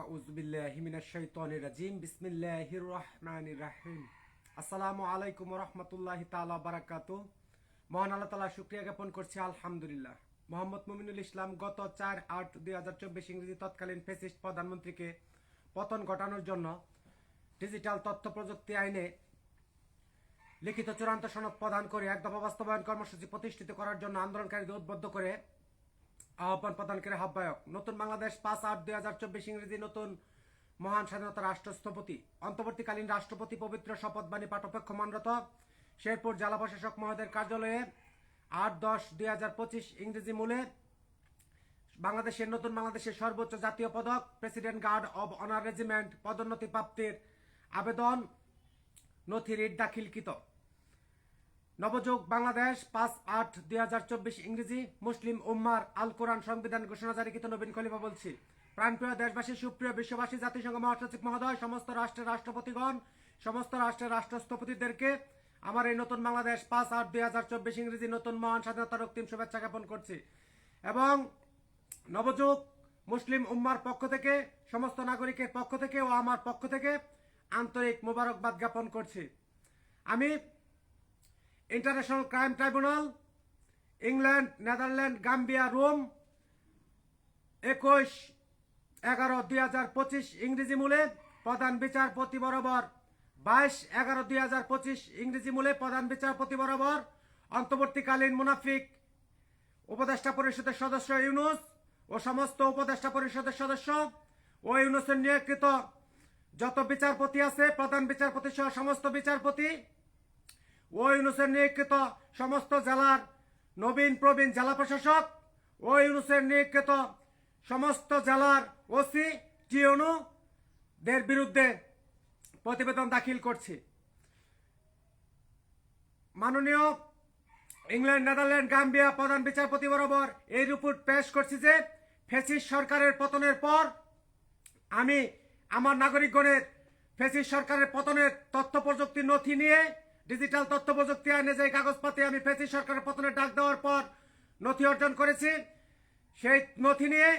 আউযুবিল্লাহি মিনাশ শাইতানির রাজিম বিসমিল্লাহির রহমানির রহিম। আসসালামু আলাইকুম ওয়া রাহমাতুল্লাহি তাআলা ওয়া বারাকাতুহু। মহান আল্লাহ তাআলার শুকরিয়া জ্ঞাপন করছি আলহামদুলিল্লাহ। মোহাম্মদ মুমিনুল ইসলাম গত 4/8/2024 ইংরেজি তৎকালীন ফ্যাসিস্ট প্রধানমন্ত্রীকে পতন ঘটানোর জন্য ডিজিটাল তথ্য প্রযুক্তি আইনে লিখিত চূড়ান্ত সনদ প্রদান করে এক দফা বাস্তবায়ন কর্মসূচি প্রতিষ্ঠিত করার জন্য আন্দোলনকারীদের উদ্বুদ্ধ করে আহ্বান প্রদানকারী আহ্বায়ক। নতুন বাংলাদেশ 5/8/2024 ইংরেজি নতুন মহান স্বাধীনতা রাষ্ট্রস্থপতি অন্তর্বর্তীকালীন রাষ্ট্রপতি পবিত্র শপথবাণী পাঠ অপেক্ষমানরত শেরপুর জেলা প্রশাসক মহোদয়ের কার্যালয়ে 8/10/2025 ইংরেজি মূলে নতুন বাংলাদেশের সর্বোচ্চ জাতীয় পদক president guard of honour Regiment পদোন্নতি প্রাপ্তির আবেদন নথি রিট দাখিলকৃত। নবযুগ বাংলাদেশ 5/8/2024 ইংরেজি মুসলিম উম্মার আল কোরআন সংবিধান ঘোষণা জারিকৃত নবীন খলিফা বলছি। প্রাণপ্রিয় দেশবাসী, সুপ্রিয় বিশ্ববাসী, জাতিসংঘ মহাসচিব মহোদয়, সমস্ত রাষ্ট্রের রাষ্ট্রপতিগণ, সমস্ত রাষ্ট্রের রাষ্ট্রস্থপতিদেরকে আমার এই নতুন বাংলাদেশ 5/8/2024 ইংরেজি নতুন মহান স্বাধীনতার রক্তিম শুভেচ্ছা জ্ঞাপন করছি এবং নবযুগ মুসলিম উম্মার পক্ষ থেকে, সমস্ত নাগরিকের পক্ষ থেকে ও আমার পক্ষ থেকে আন্তরিক মোবারকবাদ জ্ঞাপন করছি। আমি International Crime Tribunal, England, Netherland, Gambia, Rome 21/11/2025 ইংরেজি মূলে প্রধান বিচারপতি বরাবর 22/11/2025 ইংরেজি মূলে প্রধান বিচারপতি বরাবর অন্তর্বর্তীকালীন মুনাফিক উপদেষ্টা পরিষদের সদস্য ইউনুস ও সমস্ত উপদেষ্টা পরিষদের সদস্য ও ইউনুসের নিয়োগকৃত যত বিচারপতি আছে, প্রধান বিচারপতি সহ সমস্ত বিচারপতি ও ইউনুসের নিয়োগকৃত সমস্ত জেলার নবীন প্রবীণ জেলা প্রশাসক ও ইউনুসের নিয়োগকৃত সমস্ত জেলার ওসি টিওনুদের বিরুদ্ধে প্রতিবেদন দাখিল করছি। মাননীয় ইংল্যান্ড, নেদারল্যান্ড, গাম্বিয়া প্রধান বিচারপতি বরাবর এই রিপোর্ট পেশ করছি যে ফ্যাসিস্ট সরকারের পতনের পর আমি আমার নাগরিকগণের ফ্যাসিস্ট সরকারের পতনের তথ্য প্রযুক্তি নথি নিয়ে ডিজিটাল তথ্য প্রযুক্তি আইনে যে কাগজপাতি আমি ফ্যাসিস্ট সরকারের পতনের ডাক দেওয়ার পর নথি অর্জন করেছি, সেই নথি নিয়ে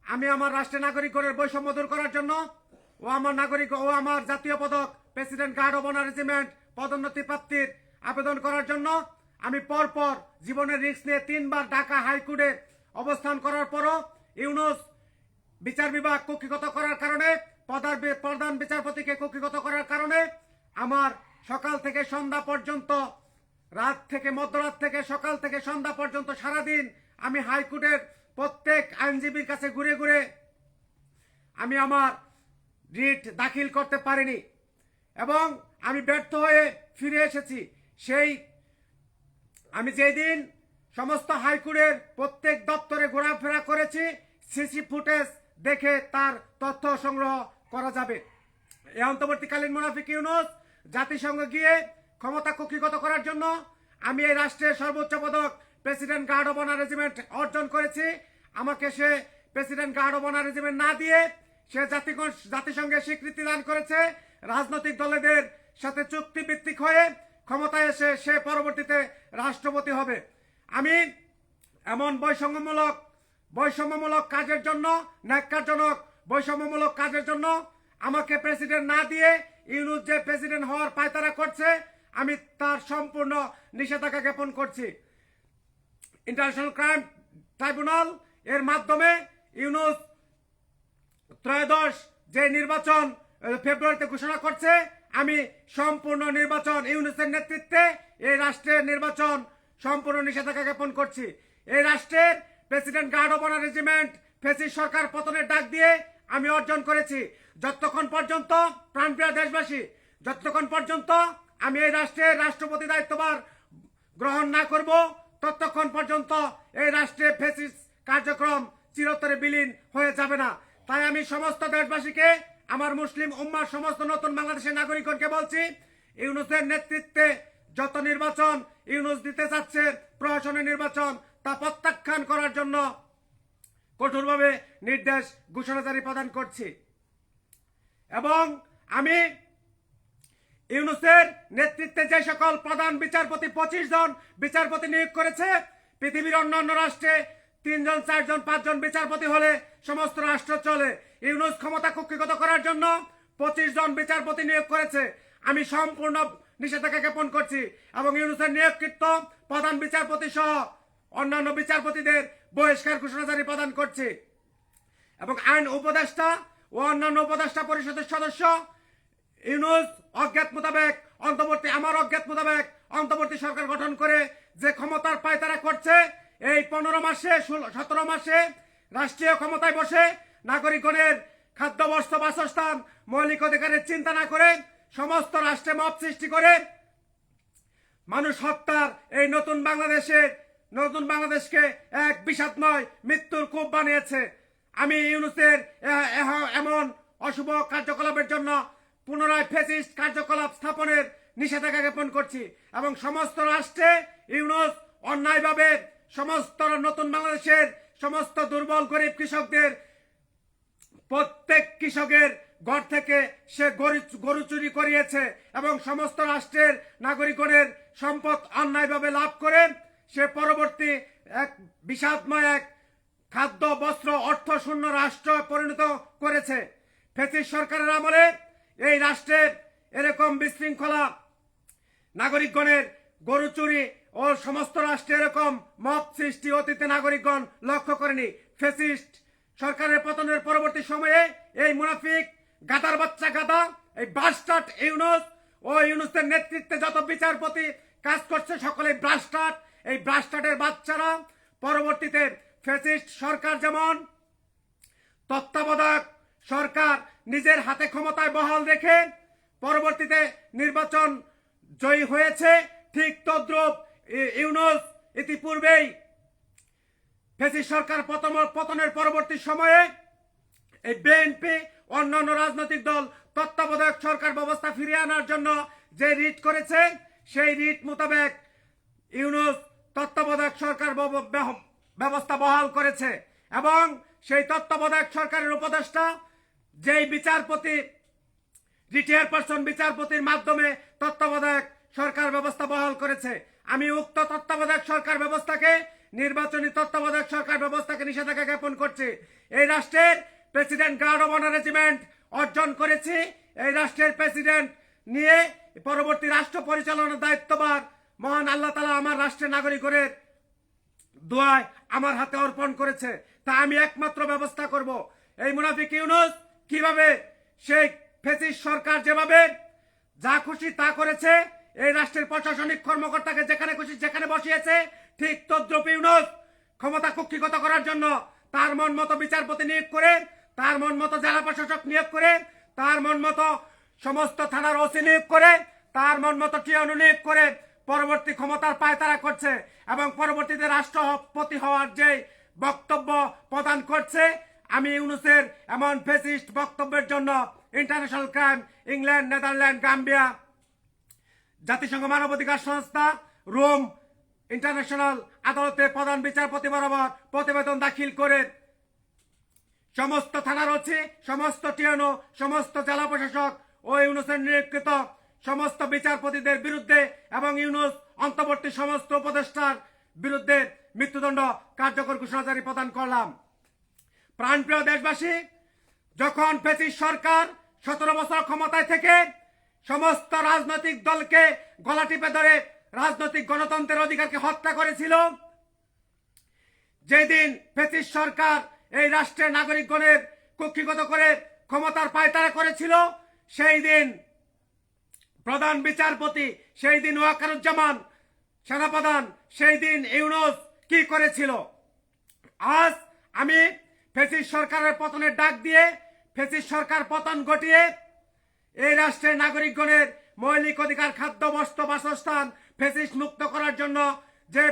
আমি আমার রাষ্ট্রের নাগরিকগণের বৈষম্য দূর করার জন্য ও আমার জাতীয় পদক president guard of honour Regiment পদোন্নতি প্রাপ্তির আবেদন করার জন্য আমি পরপর জীবনের রিস্ক নিয়ে 3বার ঢাকা হাইকোর্টে অবস্থান করার পরও ইউনুস বিচার বিভাগ কক্ষিগত করার কারণে, প্রধান বিচারপতিকে কক্ষিগত করার কারণে আমার সকাল থেকে সন্ধ্যা পর্যন্ত, মধ্যরাত থেকে সকাল থেকে সন্ধ্যা পর্যন্ত সারাদিন আমি হাইকোর্টের প্রত্যেক আইনজীবীর কাছে ঘুরে ঘুরে আমি আমার রিট দাখিল করতে পারিনি এবং আমি ব্যর্থ হয়ে ফিরে এসেছি। আমি যেই দিন সমস্ত হাইকোর্টের প্রত্যেক দপ্তরে ঘোরাফেরা করেছি, সিসি ফুটেজ দেখে তার তথ্য সংগ্রহ করা যাবে। এই অন্তর্বর্তীকালীন মুনাফিক ইউনুস জাতিসংঘ গিয়ে ক্ষমতা কক্ষিগত করার জন্য আমি এই রাষ্ট্রের সর্বোচ্চ পদক president guard of honour regiment অর্জন করেছি। আমাকে সে president guard of honour regiment না দিয়ে সে জাতিসংঘের স্বীকৃতি দান করেছে। রাজনৈতিক দলেদের সাথে চুক্তিভিত্তিক হয়ে ক্ষমতায় এসে সে পরবর্তীতে রাষ্ট্রপতি হবে। আমি এমন বৈষম্যমূলক কাজের জন্য, ন্যাক্কারজনক বৈষম্যমূলক কাজের জন্য আমাকে প্রেসিডেন্ট না দিয়ে ইউনুস যে প্রেসিডেন্ট হওয়ার পায়তারা করছে, আমি তার সম্পূর্ণ নিষেধাজ্ঞা জ্ঞাপন করছি। ইন্টারন্যাশনাল ক্রাইম ট্রাইব্যুনাল এর মাধ্যমে ইউনুস ত্রয়োদশ যে নির্বাচন ফেব্রুয়ারিতে ঘোষণা করছে, আমি সম্পূর্ণ নির্বাচন ইউনুসের নেতৃত্বে এই রাষ্ট্রের নির্বাচন সম্পূর্ণ নিষেধাজ্ঞা জ্ঞাপন করছি। এই রাষ্ট্রের president guard of honour regiment fascist সরকার পতনের ডাক দিয়ে আমি অর্জন করেছি। যতক্ষণ পর্যন্ত, প্রাণপ্রিয় দেশবাসী, যতক্ষণ পর্যন্ত আমি এই রাষ্ট্রের রাষ্ট্রপতি দায়িত্বভার গ্রহণ না করব, ততক্ষণ পর্যন্ত এই রাষ্ট্রে ফ্যাসিস্ট কার্যক্রম চিরতরে বিলীন হয়ে যাবে না। তাই আমি সমস্ত দেশবাসীকে, আমার মুসলিম উম্মার সমস্ত নতুন বাংলাদেশের নাগরিকগণকে বলছি, ইউনুসের নেতৃত্বে যত নির্বাচন ইউনুস দিতে চাচ্ছে, প্রশাসনের নির্বাচন, তা প্রত্যাখ্যান করার জন্য কঠোরভাবে নির্দেশ ঘোষণা জারি প্রদান করছি এবং আমি ইউনুসের নেতৃত্বে যে সকল প্রধান বিচারপতি 25 জন বিচারপতি নিয়োগ করেছে, পৃথিবীর অন্যান্য রাষ্ট্রে 3 জন 4 জন 5 জন বিচারপতি হলে সমস্ত রাষ্ট্র চলে। ইউনূস ক্ষমতা কুক্ষিগত করার জন্য 25 জন বিচারপতি নিয়োগ করেছে। আমি সম্পূর্ণ নিষেধাজ্ঞা জ্ঞাপন করছি এবং ইউনূসের নিয়োগকৃত প্রধান বিচারপতি সহ অন্যান্য বিচারপতিদের বহিষ্কার ঘোষণা জারি প্রদান করছি এবং আইন উপদেষ্টা ও অন্যান্য উপদেষ্টা পরিষদের সদস্য ইউনূস অজ্ঞাত মোতাবেক আমার অজ্ঞাত মোতাবেক অন্তর্বর্তী সরকার গঠন করে যে ক্ষমতার পায়তারা করছে, এই 15 মাসে 17 মাসে রাষ্ট্রীয় ক্ষমতায় বসে নাগরিকগণের খাদ্য বস্ত্র বাসস্থান মৌলিক অধিকারের চিন্তা না করে সমস্ত রাষ্ট্রে মব সৃষ্টি করে মানুষ হত্যার এই নতুন বাংলাদেশকে এক বিষাদময় মৃত্যুর কূপ বানিয়েছে। আমি ইউনূসের এমন অশুভ কার্যকলাপের জন্য পুনরায় ফ্যাসিস্ট কার্যকলাপ স্থাপনের নিষেধাজ্ঞা জ্ঞাপন করছি এবং সমস্ত রাষ্ট্রে ইউনূস অন্যায়ভাবে সমস্ত নতুন বাংলাদেশের সমস্ত দুর্বল গরিব কৃষকদের প্রত্যেক কৃষকের ঘর থেকে সে গরু চুরি করিয়েছে এবং সমস্ত রাষ্ট্রের নাগরিকগণের সম্পদ অন্যায়ভাবে লাভ করে সে পরবর্তী এক বিষাদময় এক খাদ্য বস্ত্র অর্থ শূন্য রাষ্ট্র পরিণত করেছে। ফ্যাসিস্ট সরকারের আমলে এই রাষ্ট্রের এরকম বিশৃঙ্খলা নাগরিকগণের গরু চুরি ও সমস্ত রাষ্ট্রে এরকম মব সৃষ্টি অতীতে নাগরিকগণ লক্ষ্য করেনি। ফ্যাসিস্ট সরকারের পতনের পরবর্তী সময়ে এই মুনাফিক গাদার বাচ্চা গাদা এই বাস্টার্ড ইউনূস ও ইউনূসের নেতৃত্বে যত বিচারপতি কাজ করছে সকলে ব্রাস্টার্ড। এই ব্রাস্টার্ডের বাচ্চারা পরবর্তীতে ফ্যাসিস্ট সরকার যেমন তত্ত্বাবধায়ক সরকার নিজের হাতে ক্ষমতায় বহাল রেখে পরবর্তীতে নির্বাচন জয়ী হয়েছে, ঠিক তদ্রূপ ইউনূস ইতিপূর্বেই ফ্যাসিস্ট সরকার পতনের পরবর্তী সময়ে এই বিএনপি অন্যান্য রাজনৈতিক দল তত্ত্বাবধায়ক সরকার ব্যবস্থা ফিরিয়ে আনার জন্য যে রিট করেছে সেই রিট মোতাবেক ইউনূস তত্ত্বাবধায়ক সরকার ব্যবস্থা বহাল করেছে এবং সেই তত্ত্বাবধায়ক সরকারের উপদেষ্টা যেই বিচারপতি রিটায়ার পারসন বিচারপতির মাধ্যমে তত্ত্বাবধায়ক সরকার ব্যবস্থা বহাল করেছে। আমি উক্ত তত্ত্বাবধায়ক সরকার ব্যবস্থাকে নির্বাচনী তত্ত্বাবধায়ক সরকার ব্যবস্থাকে নিষেধাজ্ঞা জ্ঞাপন করছি। এই রাষ্ট্রের president guard of honour regiment অর্জন করেছি। এই রাষ্ট্রের প্রেসিডেন্ট নিয়ে পরবর্তী রাষ্ট্র পরিচালনার দায়িত্বভার মহান আল্লাহ তাআলা আমার রাষ্ট্রের নাগরিকদের দোয়ায় আমার হাতে অর্পণ করেছে, তা আমি একমাত্র ব্যবস্থা করব। এই মুনাফিক ইউনূস কিভাবে সেই ফ্যাসিস্ট সরকার যেভাবে যা খুশি তা করেছে, এই রাষ্ট্রের প্রশাসনিক কর্মকর্তাকে যেখানে খুশি যেখানে বসিয়েছে, ঠিক তদ্রূপ ইউনূস ক্ষমতা কুক্ষিগত করার জন্য তার মন মতো বিচারপতি নিয়োগ করে, তার মন মতো জেলা প্রশাসক নিয়োগ করে, তার মন মতো সমস্ত থানার ওসি নিয়োগ করে, তার মন মতো টিআইনু নিয়োগ করে পরবর্তী ক্ষমতার পায়তারা করছে এবং পরবর্তীতে রাষ্ট্রপতি হওয়ার যে বক্তব্য প্রদান করছে। আমি ইউনূসের এমন ফ্যাসিস্ট বক্তব্যের জন্য international crime, England, Netherland, Gambia, জাতিসংঘ মানবাধিকার সংস্থা, রোম ইন্টারন্যাশনাল আদালতে প্রধান বিচারপতি বরাবর প্রতিবেদন দাখিল করে সমস্ত থানার ওসি, সমস্ত টিআইনু, সমস্ত জেলা প্রশাসক ও ইউনূসের নিয়োগকৃত সমস্ত বিচারপতিদের বিরুদ্ধে এবং ইউনূস অন্তর্বর্তী সমস্ত উপদেষ্টার বিরুদ্ধে মৃত্যুদণ্ড কার্যকর ঘোষণা জারি প্রদান করলাম। প্রাণপ্রিয় দেশবাসী, যখন ফ্যাসিস্ট সরকার 17 বছর ক্ষমতায় থেকে সমস্ত রাজনৈতিক দলকে গলা টিপে ধরে রাজনৈতিক গণতন্ত্রের অধিকারকে হত্যা করেছিল, যেদিন ফ্যাসিস্ট সরকার এই রাষ্ট্রের নাগরিকগণের কুক্ষিগত করে ক্ষমতার পায়তারা করেছিল, সেই দিন প্রধান বিচারপতি, সেই দিন ওয়াকারুজ্জামান সেনাপ্রধান, সেই দিন ইউনূস কি করেছিল? আজ আমি ফ্যাসিস্ট সরকারের পতনের ডাক দিয়ে ফ্যাসিস্ট সরকার পতন ঘটিয়ে এই রাষ্ট্রের নাগরিকগণের মৌলিক অধিকার, খাদ্য, বস্ত্র, বাসস্থান ফ্যাসিস্ট মুক্ত করার জন্য যে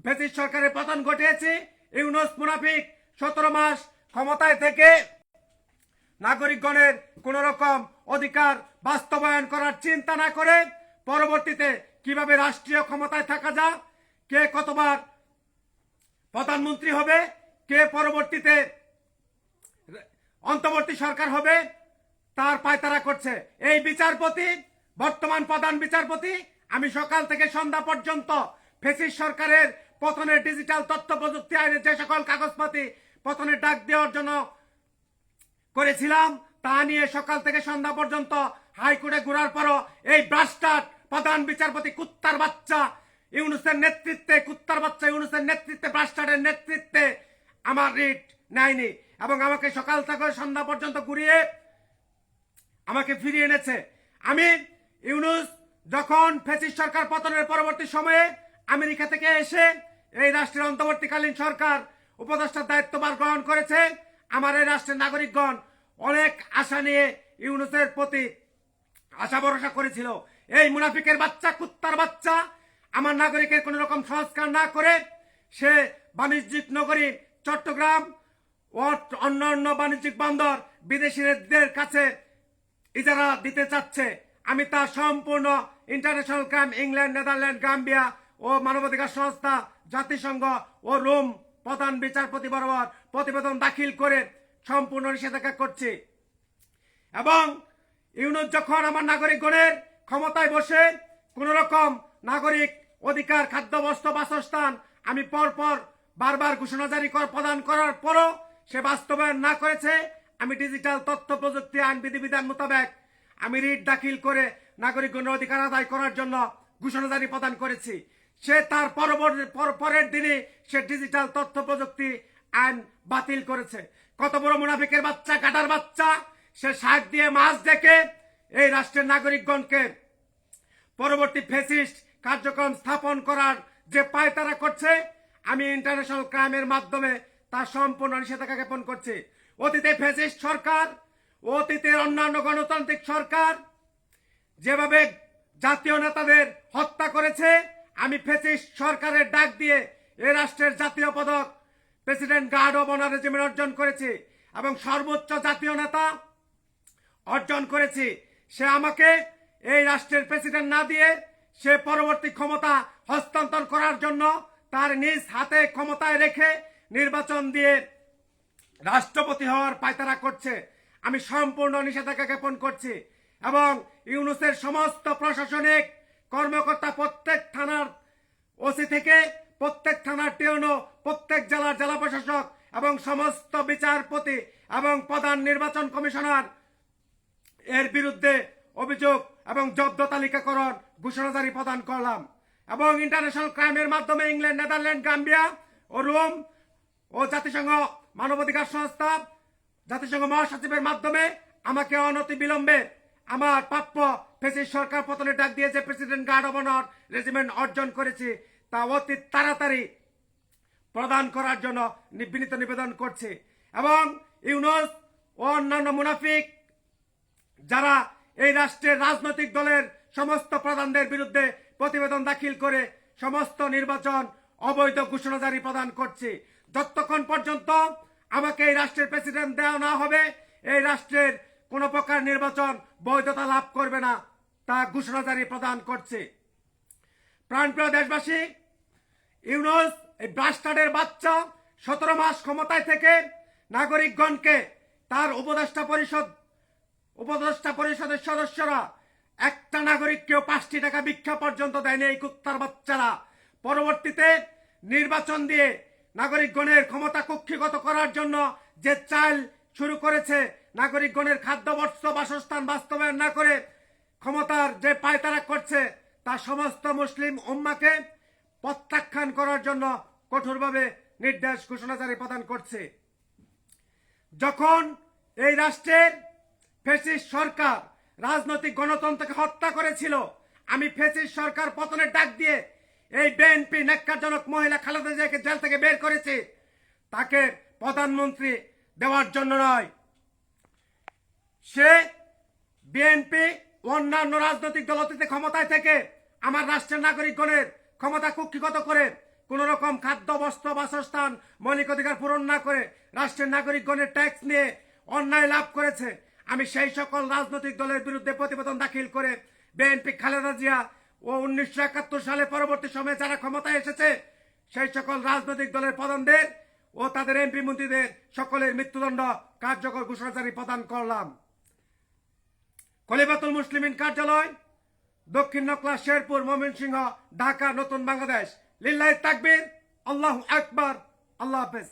ফ্যাসিস্ট সরকারের পতন ঘটিয়েছি, ইউনূস মুনাফিক 17 মাস ক্ষমতায় থেকে নাগরিকগণের কোন রকম অধিকার বাস্তবায়ন করার চিন্তা না করে পরবর্তীতে কিভাবে রাষ্ট্রীয় ক্ষমতায় থাকা যায়, কে কতবার প্রধানমন্ত্রী হবে, কে পরবর্তীতে অন্তর্বর্তী সরকার হবে, তার পায়তারা করছে। এই বিচারপতি, বর্তমান প্রধান বিচারপতি, আমি সকাল থেকে সন্ধ্যা পর্যন্ত ফ্যাসিস্ট সরকারের পতনের ডিজিটাল তথ্য প্রযুক্তি আইনে যে সকল কাগজপাতি পতনের ডাক দেওয়ার জন্য করেছিলাম তা নিয়ে সকাল থেকে সন্ধ্যা পর্যন্ত হাইকোর্টে ঘোরার পরও এই ব্রাস্টার্ড প্রধান বিচারপতি কুত্তার বাচ্চা ইউনুসের নেতৃত্বে ব্রাস্টার্ডের নেতৃত্বে আমার রিট নেয়নি এবং আমাকে সকাল থেকে সন্ধ্যা পর্যন্ত ঘুরিয়ে আমাকে ফিরিয়ে এনেছে। আমি ইউনুস যখন ফ্যাসিস্ট সরকার পতনের পরবর্তী সময়ে আমেরিকা থেকে এসে এই রাষ্ট্রের অন্তর্বর্তীকালীন সরকার উপদেষ্টার দায়িত্বভার গ্রহণ করেছে, আমার এই রাষ্ট্রের নাগরিকগণ অনেক আশা নিয়ে ইউনুসের প্রতি আশা ভরসা করেছিল। এই মুনাফিকের বাচ্চা, কুত্তার বাচ্চা আমার নাগরিকের কোন রকম সংস্কার না করে সে বাণিজ্যিক নগরী চট্টগ্রাম ও অন্যান্য বাণিজ্যিক বন্দর বিদেশিদের কাছে ইজারা দিতে চাচ্ছে। আমি তা সম্পূর্ণ international crime, England, Netherland, Gambia ও মানবাধিকার সংস্থা, জাতিসংঘ ও রোম প্রধান বিচারপতি বরাবর প্রতিবেদন দাখিল করে সম্পূর্ণ নিষেধাজ্ঞা করছি। এবং ইউনুস যখন আমার নাগরিকগণের ক্ষমতায় বসে কোন রকম নাগরিক অধিকার, খাদ্য, বস্ত্র, বাসস্থান আমি পরপর বারবার ঘোষণা জারি প্রদান করার পরও সে বাস্তবায়ন না করেছে, আমি ডিজিটাল তথ্য প্রযুক্তি আইন বিধিবিধান মোতাবেক আমি রিট দাখিল করে নাগরিকগণের অধিকার আদায় করার জন্য ঘোষণা জারি প্রদান করেছি। সে তার পরের দিনে সে ডিজিটাল তথ্য প্রযুক্তি আইন বাতিল করেছে। কত বড় মুনাফিকের বাচ্চা, কাটার বাচ্চা! সে শাক দিয়ে মাছ দেখে এই রাষ্ট্রের নাগরিকগণকে পরবর্তী ফ্যাসিস্ট কার্যক্রম স্থাপন করার যে পায়তারা করছে, আমি ইন্টারন্যাশনাল ক্রাইমের মাধ্যমে তা সম্পূর্ণ নিষেধাজ্ঞা জ্ঞাপন করছি। অতীতে ফ্যাসিস্ট সরকার, অতীতের অন্যান্য গণতান্ত্রিক সরকার যেভাবে জাতীয় নেতাদের হত্যা করেছে, আমি ফ্যাসিস্ট সরকারের ডাক দিয়ে এ রাষ্ট্রের জাতীয় পদক president guard of honour regiment অর্জন করেছি এবং সর্বোচ্চ জাতীয় নেতা অর্জন করেছি। সে আমাকে এই রাষ্ট্রের প্রেসিডেন্ট না দিয়ে সে পরবর্তী ক্ষমতা হস্তান্তর করার জন্য তার নিজ হাতে ক্ষমতায় রেখে নির্বাচন দিয়ে রাষ্ট্রপতি হওয়ার পায়তারা করছে। আমি সম্পূর্ণ নিষেধাজ্ঞা জ্ঞাপন করছি এবং ইউনুসের সমস্ত প্রশাসনিক কর্মকর্তা, প্রত্যেক থানার ওসি থেকে প্রত্যেক থানার টিউনো, প্রত্যেক জেলার জেলা প্রশাসক এবং সমস্ত বিচারপতি এবং প্রধান নির্বাচন কমিশনার এর বিরুদ্ধে অভিযোগ এবং জব্দ তালিকাকরণ ঘোষণা জারি প্রদান করলাম। এবং ইন্টারন্যাশনাল ক্রাইমের মাধ্যমে ইংল্যান্ড, নেদারল্যান্ড, গাম্বিয়া ও রোম ও জাতিসংঘ মানবাধিকার সংস্থা, জাতিসংঘ মহাসচিবের মাধ্যমে আমাকে অনতি বিলম্বে আমার প্রাপ্য ফ্যাসিস্ট সরকার পতনের ডাক দিয়ে যে President guard of honour regiment অর্জন করেছি তা অতি তাড়াতাড়ি প্রদান করার জন্য বিনীত নিবেদন করছি। এবং ইউনুস ও অন্যান্য মুনাফিক যারা এই রাষ্ট্রের রাজনৈতিক দলের সমস্ত প্রধানদের বিরুদ্ধে প্রতিবেদন দাখিল করে সমস্ত নির্বাচন অবৈধ ঘোষণা জারি প্রদান করছে, যতক্ষণ পর্যন্ত আমাকে এই রাষ্ট্রের প্রেসিডেন্ট দেওয়া না হবে এই রাষ্ট্রের কোন প্রকার নির্বাচন বৈধতা লাভ করবে না, তা ঘোষণা জারি প্রদান করছে। প্রাণপ্রিয় দেশবাসী, ইউনুস এই ব্রাস্টার্ডের বাচ্চা 17 মাস ক্ষমতায় থেকে নাগরিকগণকে তার উপদেষ্টা পরিষদের সদস্যরা একটা নাগরিককেও 5টি টাকা ভিক্ষা পর্যন্ত দেয়নি। এই কুত্তার বাচ্চারা পরবর্তীতে নির্বাচন দিয়ে নাগরিকগণের ক্ষমতা কুক্ষিগত করার জন্য যে চাল শুরু করেছে, নাগরিকগণের খাদ্য, বস্ত্র, বাসস্থান বাস্তবায়ন না করে ক্ষমতার যে পায়তারা করছে, তা সমস্ত মুসলিম উম্মাকে প্রত্যাখ্যান করার জন্য কঠোরভাবে নির্দেশ ঘোষণা জারি প্রদান করছে। যখন এই রাষ্ট্রের ফ্যাসিস্ট সরকার রাজনৈতিক গণতন্ত্রকে হত্যা করেছিল, আমি ফ্যাসিস্ট সরকার পতনের ডাক দিয়ে এই বিএনপি ন্যাক্কারজনক মহিলা খালেদা জিয়াকে জেল থেকে বের করেছি, তাকে প্রধানমন্ত্রী দেওয়ার জন্য নয়। সে বিএনপি অন্যান্য রাজনৈতিক দল অতীতে ক্ষমতায় থেকে আমার রাষ্ট্রের নাগরিকগণের ক্ষমতা কুক্ষিগত করে কোন রকম খাদ্য, বস্ত্র, বাসস্থান, মৌলিক অধিকার পূরণ না করে রাষ্ট্রের নাগরিকগণের ট্যাক্স নিয়ে অন্যায় লাভ করেছে। আমি সেই সকল রাজনৈতিক দলের বিরুদ্ধে প্রতিবেদন দাখিল করে বিএনপি খালেদা জিয়া ও 1971 সালে পরবর্তী সময়ে যারা ক্ষমতায় এসেছে সেই সকল রাজনৈতিক দলের প্রধানদের ও তাদের এমপি মন্ত্রীদের সকলের মৃত্যুদণ্ড কার্যকর ঘোষণা জারি প্রদান করলাম। খলিফাতুল মুসলিমিন কার্যালয়, দক্ষিণ নকলা, শেরপুর, ময়মনসিংহ, ঢাকা, নতুন বাংলাদেশ। লিল্লাহি তাকবীর, আল্লাহু আকবার। আল্লাহ হাফেজ।